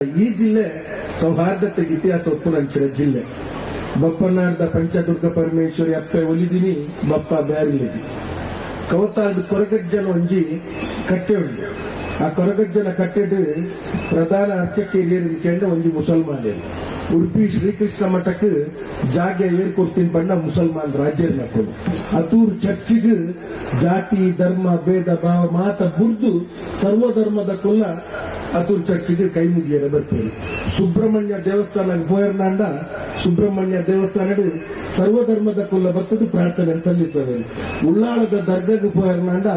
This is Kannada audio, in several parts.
ಈ ಜಿಲ್ಲೆ ಸೌಹಾರ್ದತೆಗೆ ಇತಿಹಾಸ ಒಪ್ಪುನಂಚಿನ ಜಿಲ್ಲೆ. ಬಪ್ಪನಾಡ್ದ ಪಂಚದುರ್ಗ ಪರಮೇಶ್ವರಿ ಅಪ್ಪೆ ಒಲಿದಿನಿ ಬಪ್ಪ ಬ್ಯಾರಿಲಿದಿ ಕವತಾದ ಕೊರಗಜ್ಜನ ಒಂಜಿ ಕಟ್ಟೆ ಉಂಟು. ಆ ಕೊರಗಜ್ಜನ ಕಟ್ಟೆಡು ಪ್ರಧಾನ ಅರ್ಚಕೇರಿಯರು ಕೇಂದ್ರ ಒಂಜಿ ಮುಸಲ್ಮಾನೇರು ಉಡುಪಿ ಶ್ರೀಕೃಷ್ಣ ಮಠಕ್ಕೆ ಜಾಗ ಏರ್ಕೊಡ್ತೀನಿ ಬಣ್ಣ ಮುಸಲ್ಮಾನ್ ರಾಜ್ಯರ್ ನಕ್ಕೊಂಡು ಅತೂರ್ ಚರ್ಚಿಗೆ ಜಾತಿ ಧರ್ಮ ಭೇದ ಭಾವ ಮಾತ ಬುರ್ದು ಸರ್ವಧರ್ಮದ ಕೊಲ್ಲ ಅತೂರ್ ಚರ್ಚಿಗೆ ಕೈ ಮುಗಿಯರ ಬರ್ತೇನೆ. ಸುಬ್ರಹ್ಮಣ್ಯ ದೇವಸ್ಥಾನ ಗೋಯರ್ನಾಂಡ ಸುಬ್ರಹ್ಮಣ್ಯ ದೇವಸ್ಥಾನ ಸರ್ವಧರ್ಮದ ಕೊಲ್ಲ ಬರ್ತದ್ದು ಪ್ರಾರ್ಥನೆ ಸಲ್ಲಿಸಬೇಕು. ಉಳ್ಳಾಳದ ದರ್ಗಗೆ ಹೋಯರ್ನಾಂಡ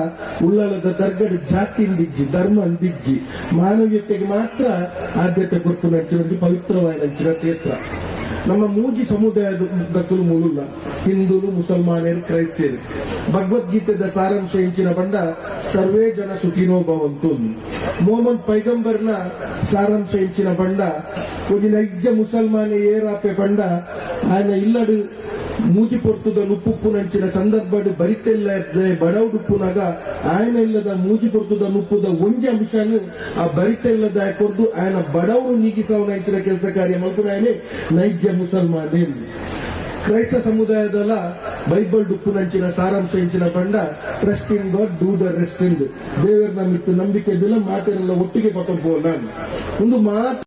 ಉಳ್ಳಾಳದ ದರ್ಗದ ಜಾತಿ ಅಂದಿಜ್ಜಿ ಧರ್ಮ ಅಂದಿಜ್ಜಿ ಮಾನವೀಯತೆಗೆ ಮಾತ್ರ ಆದ್ಯತೆ ಕೊಟ್ಟು ನಂಚಿನ ಪವಿತ್ರವಾದ ನಂಚಿನ ಕ್ಷೇತ್ರ. ನಮ್ಮ ಮೂಜಿ ಸಮುದಾಯದ ಮೂಲಲ್ಲ ಹಿಂದೂಲು ಮುಸಲ್ಮಾನರು ಕ್ರೈಸ್ತರು. ಭಗವದ್ಗೀತೆದ ಸಾರಾಂಶ ಇಂಚಿನ ಬಂಡ ಸರ್ವೇ ಜನ ಸುಖಿನೋ ಭವಂತು. ಮೊಹಮ್ಮದ್ ಪೈಗಂಬರ್ನ ಸಾರಾಂಶ ಇಂಚಿನ ಬಂಡ ಒಂದು ನೈಜ ಮುಸಲ್ಮಾನೆ ಏರಾಪೆ ಬಂಡ ఆయన ಇಲ್ಲಡು ಮೂಜಿ ಪೊರ್ತುದ ನುಪ್ಪುಪ್ಪು ನಂಚಿನ ಸಂದರ್ಭ ಬರಿತೆಲ್ಲ ಬಡವುಡುಪ್ಪುನಾಗ ఆయన ಇಲ್ಲದ ಮೂಜಿ ಪೊರ್ತುದ ನುಪ್ಪುದ ಒಂಜಿ ಅಂಶನು ಆ ಬರಿತೆಲ್ಲದ ಕೊರ್ದು ఆయన ಬಡವರು ನೀಗಿಸವ ನಂಚಿನ ಕೆಲಸ ಕಾರ್ಯ ಮಾಡ್ಕೊಂಡು ఆయన ನೈಜ ಮುಸಲ್ಮಾನೆ. ಕ್ರೈಸ್ತ ಸಮುದಾಯದಲ್ಲ ಬೈಬಲ್ ಡುಪ್ಪು ನಂಚಿನ ಸಾರಾಂಶ ಇಂಚಿನ ಬಂಡ trust in god do the rest in ದೇವರನ್ನ ಮಿತ್ತು ನಂಬಿಕೆ ದಿನ ಮಾತೆಲ್ಲ ಒಟ್ಟಿಗೆ ಪಕ್ಕ ನಾನು ಒಂದು ಮಾತು